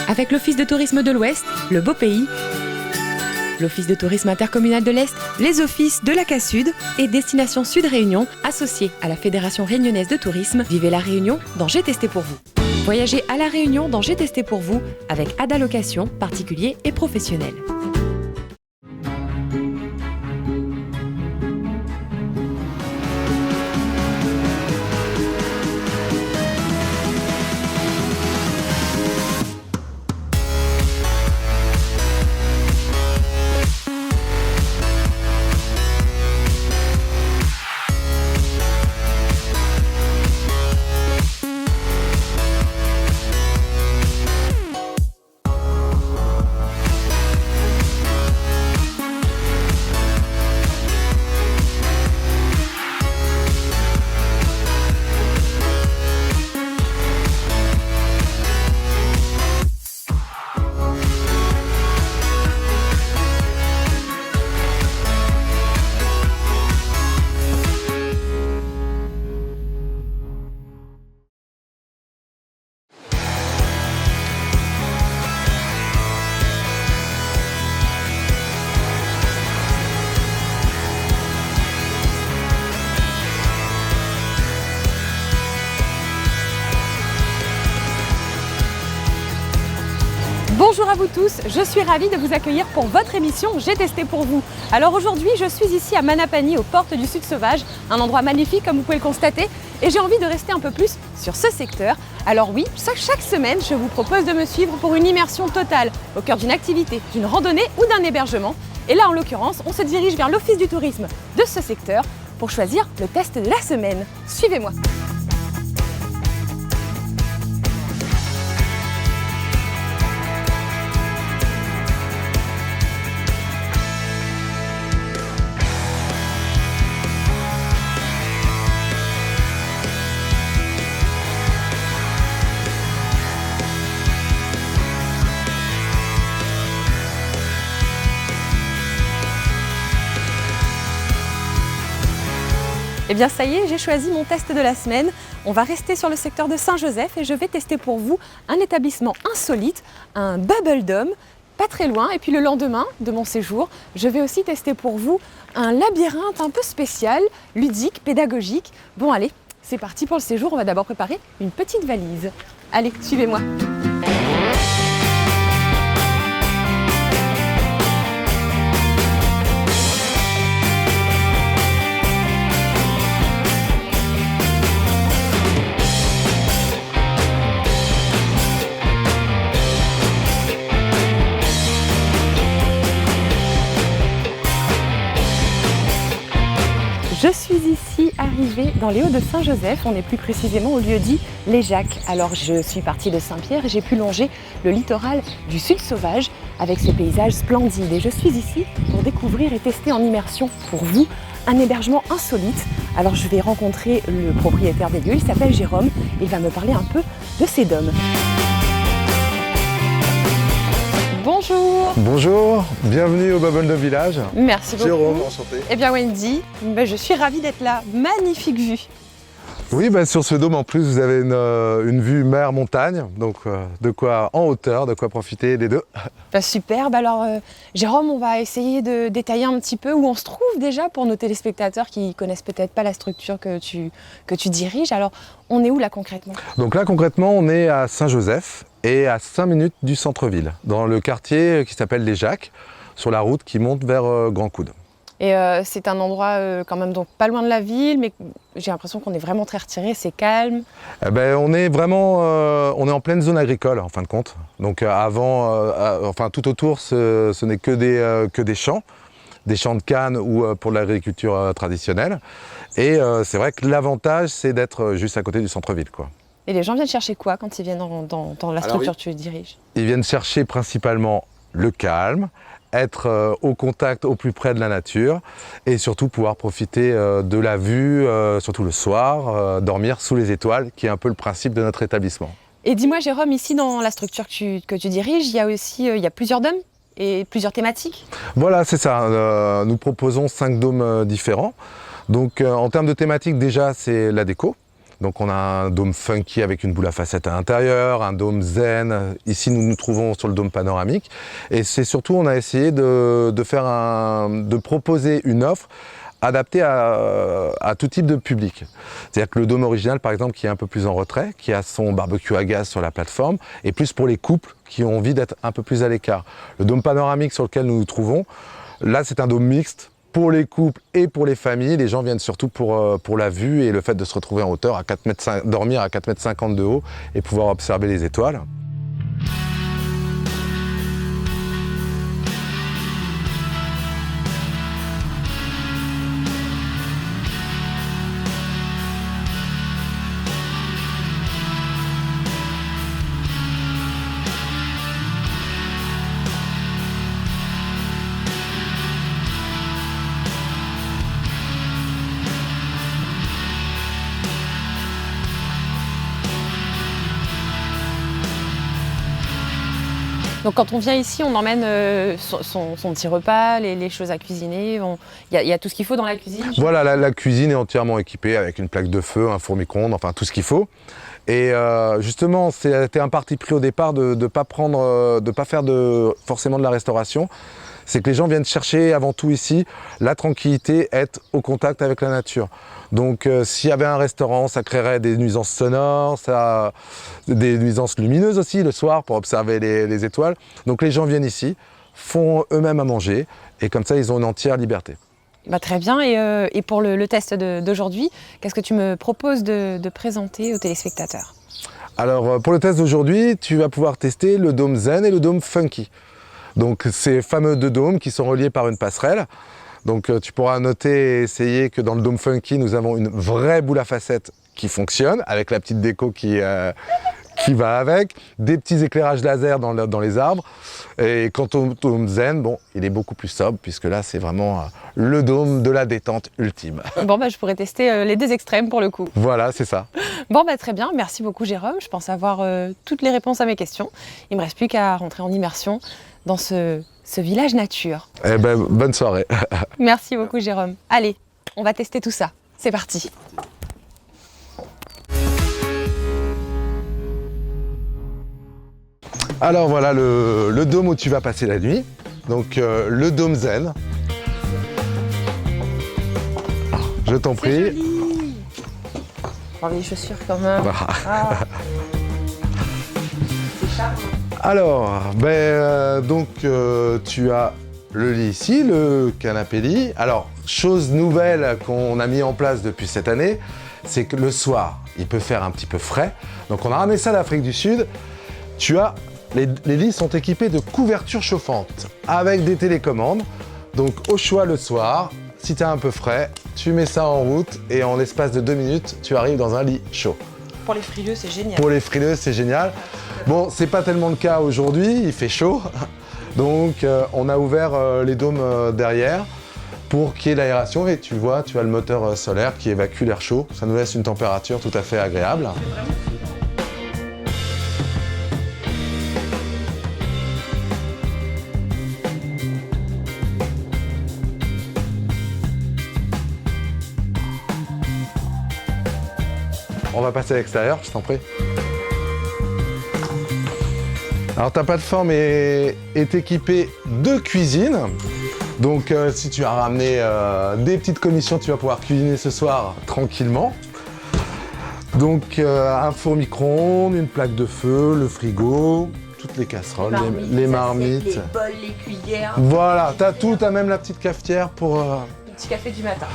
Avec l'Office de tourisme de l'Ouest, le Beau Pays, l'Office de tourisme intercommunal de l'Est, les offices de la CASUD et Destination Sud Réunion, associés à la Fédération réunionnaise de tourisme, vivez la Réunion dans J'ai testé pour vous. Voyagez à la Réunion dans J'ai testé pour vous avec Ada Location, particuliers et professionnels. Bonjour à vous tous, je suis ravie de vous accueillir pour votre émission J'ai testé pour vous. Alors aujourd'hui, je suis ici à Manapani, aux portes du Sud Sauvage, un endroit magnifique comme vous pouvez le constater, et j'ai envie de rester un peu plus sur ce secteur. Alors oui, chaque semaine, je vous propose de me suivre pour une immersion totale au cœur d'une activité, d'une randonnée ou d'un hébergement. Et là, en l'occurrence, on se dirige vers l'Office du tourisme de ce secteur pour choisir le test de la semaine. Suivez-moi. Eh bien ça y est, j'ai choisi mon test de la semaine. On va rester sur le secteur de Saint-Joseph et je vais tester pour vous un établissement insolite, un Bubble Dome, pas très loin. Et puis le lendemain de mon séjour, je vais aussi tester pour vous un labyrinthe un peu spécial, ludique, pédagogique. Bon allez, c'est parti pour le séjour. On va d'abord préparer une petite valise. Allez, suivez-moi. Je suis ici arrivée dans les Hauts-de-Saint-Joseph, on est plus précisément au lieu-dit Les Jacques. Alors je suis partie de Saint-Pierre et j'ai pu longer le littoral du Sud Sauvage avec ses paysages splendides. Et je suis ici pour découvrir et tester en immersion pour vous un hébergement insolite. Alors je vais rencontrer le propriétaire des lieux, il s'appelle Jérôme, il va me parler un peu de ces dômes. Bonjour. Bonjour, bienvenue au Bubble Dome Village. Merci beaucoup. Jérôme, enchanté. Eh bien Wendy, je suis ravie d'être là. Magnifique vue. Oui, sur ce dôme en plus vous avez une vue mer-montagne, donc de quoi en hauteur, de quoi profiter des deux. Superbe. Alors Jérôme, on va essayer de détailler un petit peu où on se trouve déjà pour nos téléspectateurs qui connaissent peut-être pas la structure que tu diriges. Alors on est où là concrètement? Donc là concrètement on est à Saint-Joseph et à 5 minutes du centre-ville, dans le quartier qui s'appelle Les Jacques, sur la route qui monte vers Grand Coude. Et c'est un endroit quand même donc pas loin de la ville, mais j'ai l'impression qu'on est vraiment très retiré, c'est calme. On est vraiment on est en pleine zone agricole en fin de compte. Donc tout autour ce n'est que des champs de canne ou pour l'agriculture traditionnelle. Et c'est vrai que l'avantage c'est d'être juste à côté du centre-ville, quoi. Et les gens viennent chercher quoi quand ils viennent dans la structure que tu diriges? Ils viennent chercher principalement le calme, être au contact au plus près de la nature et surtout pouvoir profiter de la vue, surtout le soir, dormir sous les étoiles, qui est un peu le principe de notre établissement. Et dis-moi Jérôme, ici dans la structure que tu diriges, il y a plusieurs dômes et plusieurs thématiques? Voilà, c'est ça. Nous proposons 5 dômes différents. Donc en termes de thématiques, déjà c'est la déco. Donc on a un dôme funky avec une boule à facettes à l'intérieur, un dôme zen. Ici nous nous trouvons sur le dôme panoramique. Et c'est surtout, on a essayé de proposer une offre adaptée à tout type de public. C'est-à-dire que le dôme original, par exemple, qui est un peu plus en retrait, qui a son barbecue à gaz sur la plateforme, est plus pour les couples qui ont envie d'être un peu plus à l'écart. Le dôme panoramique sur lequel nous nous trouvons, là c'est un dôme mixte pour les couples et pour les familles. Les gens viennent surtout pour la vue et le fait de se retrouver en hauteur, dormir à 4,50 m de haut et pouvoir observer les étoiles. Donc quand on vient ici, on emmène son petit repas, les choses à cuisiner. Il y a tout ce qu'il faut dans la cuisine. Voilà, la cuisine est entièrement équipée avec une plaque de feu, un four micro-ondes, enfin tout ce qu'il faut. Et justement, c'était un parti pris au départ de ne pas faire forcément de la restauration. C'est que les gens viennent chercher avant tout ici la tranquillité, être au contact avec la nature. Donc s'il y avait un restaurant, ça créerait des nuisances sonores, des nuisances lumineuses aussi le soir pour observer les étoiles. Donc les gens viennent ici, font eux-mêmes à manger et comme ça ils ont une entière liberté. Bah, très bien, et pour le test d'aujourd'hui, qu'est-ce que tu me proposes de présenter aux téléspectateurs? Alors pour le test d'aujourd'hui, tu vas pouvoir tester le dôme zen et le dôme funky. Donc ces fameux deux dômes qui sont reliés par une passerelle. Donc tu pourras noter et essayer que dans le dôme funky, nous avons une vraie boule à facettes qui fonctionne, avec la petite déco qui va avec, des petits éclairages laser dans les arbres. Et quant au dôme zen, bon, il est beaucoup plus sobre, puisque là c'est vraiment le dôme de la détente ultime. Bon, bah, je pourrais tester les deux extrêmes pour le coup. Voilà, c'est ça. Bon, bah, très bien, merci beaucoup Jérôme. Je pense avoir toutes les réponses à mes questions. Il ne me reste plus qu'à rentrer en immersion dans ce village nature. Eh ben, bonne soirée. Merci beaucoup Jérôme. Allez, on va tester tout ça. C'est parti. Alors voilà le dôme où tu vas passer la nuit. Donc le dôme zen. Je t'en prie. Joli. Oh, les chaussures quand même. Ah. C'est charmant. Alors, tu as le lit ici, le canapé lit. Alors, chose nouvelle qu'on a mis en place depuis cette année, c'est que le soir, il peut faire un petit peu frais. Donc on a ramené ça d'Afrique du Sud. Les lits sont équipés de couvertures chauffantes avec des télécommandes. Donc au choix le soir, si tu as un peu frais, tu mets ça en route et en l'espace de 2 minutes, tu arrives dans un lit chaud. Pour les frileux, c'est génial. Pour les frileux, c'est génial. Bon, c'est pas tellement le cas aujourd'hui, il fait chaud. Donc on a ouvert les dômes derrière pour qu'il y ait l'aération et tu vois, tu as le moteur solaire qui évacue l'air chaud. Ça nous laisse une température tout à fait agréable. On va passer à l'extérieur, je t'en prie. Alors ta plateforme est équipée de cuisine. Donc si tu as ramené des petites commissions, tu vas pouvoir cuisiner ce soir tranquillement. Donc un four micro-ondes, une plaque de feu, le frigo, toutes les casseroles, les marmites. Les bols, les cuillères. Voilà, t'as tout, t'as même la petite cafetière pour... Le petit café du matin.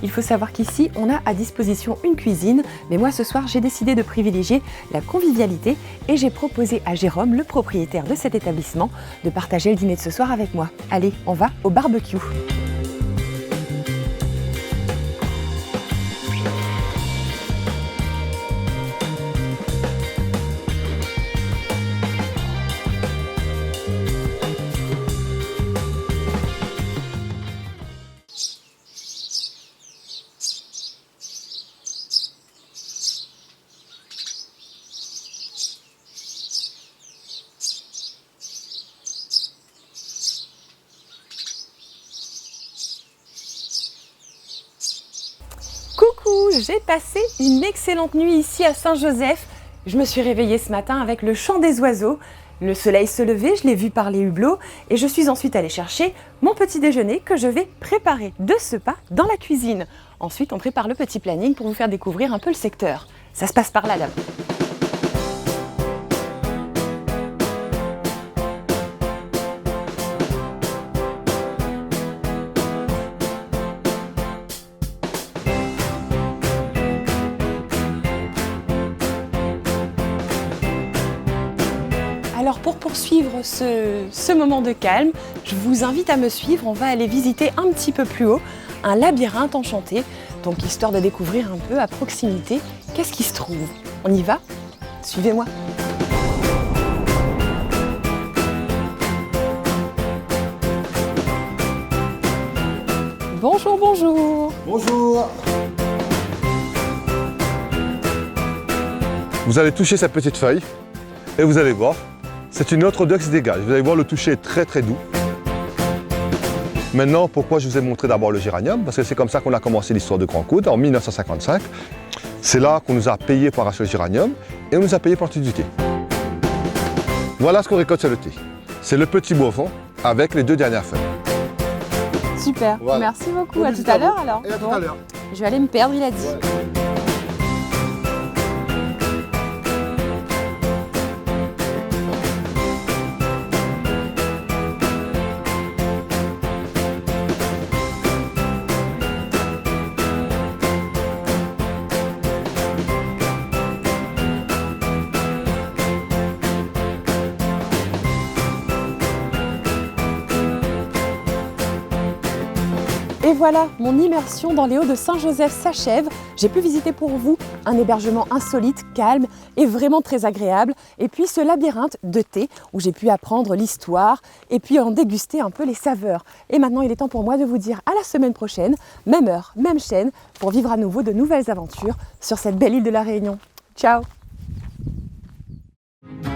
Il faut savoir qu'ici, on a à disposition une cuisine, mais moi ce soir, j'ai décidé de privilégier la convivialité et j'ai proposé à Jérôme, le propriétaire de cet établissement, de partager le dîner de ce soir avec moi. Allez, on va au barbecue. j'ai passé une excellente nuit ici à Saint-Joseph. Je me suis réveillée ce matin avec le chant des oiseaux. Le soleil se levait, je l'ai vu par les hublots et je suis ensuite allée chercher mon petit déjeuner que je vais préparer de ce pas dans la cuisine. Ensuite, on prépare le petit planning pour vous faire découvrir un peu le secteur. Ça se passe par là, là-bas. Alors pour poursuivre ce moment de calme, je vous invite à me suivre. On va aller visiter un petit peu plus haut un labyrinthe enchanté, donc histoire de découvrir un peu à proximité qu'est-ce qui se trouve. On y va? Suivez-moi. Bonjour, bonjour. Bonjour. Vous allez toucher cette petite feuille et vous allez voir, c'est une autre odeur qui se dégage. Vous allez voir, le toucher est très très doux. Maintenant, pourquoi je vous ai montré d'abord le géranium? Parce que c'est comme ça qu'on a commencé l'histoire de Grand Coude en 1955. C'est là qu'on nous a payé pour acheter le géranium et on nous a payé pour acheter du thé. Voilà ce qu'on récolte sur le thé. C'est le petit bourgeon avec les deux dernières feuilles. Super, voilà. Merci beaucoup. À tout à l'heure alors. Et à tout à l'heure. Je vais aller me perdre, il a dit. Ouais. Et voilà, mon immersion dans les Hauts de Saint-Joseph s'achève. J'ai pu visiter pour vous un hébergement insolite, calme et vraiment très agréable. Et puis ce labyrinthe de thé où j'ai pu apprendre l'histoire et puis en déguster un peu les saveurs. Et maintenant, il est temps pour moi de vous dire à la semaine prochaine, même heure, même chaîne, pour vivre à nouveau de nouvelles aventures sur cette belle île de la Réunion. Ciao!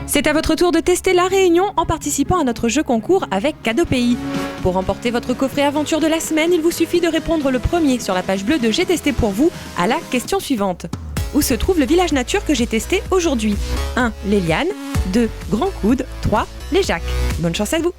C'est à votre tour de tester La Réunion en participant à notre jeu concours avec Cadeau Pays. Pour remporter votre coffret aventure de la semaine, il vous suffit de répondre le premier sur la page bleue de J'ai testé pour vous à la question suivante. Où se trouve le village nature que j'ai testé aujourd'hui? 1. Les Lianes, 2. Grand Coude, 3. Les Jacques. Bonne chance à vous!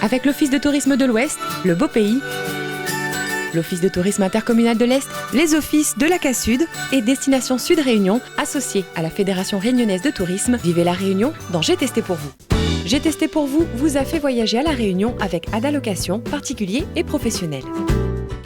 Avec l'Office de tourisme de l'Ouest, le Beau Pays, l'Office de tourisme intercommunal de l'Est, les offices de la CASUD et Destination Sud Réunion, associés à la Fédération réunionnaise de tourisme, vivez la Réunion dans J'ai testé pour vous. J'ai testé pour vous vous a fait voyager à la Réunion avec Ada Location, particuliers et professionnels.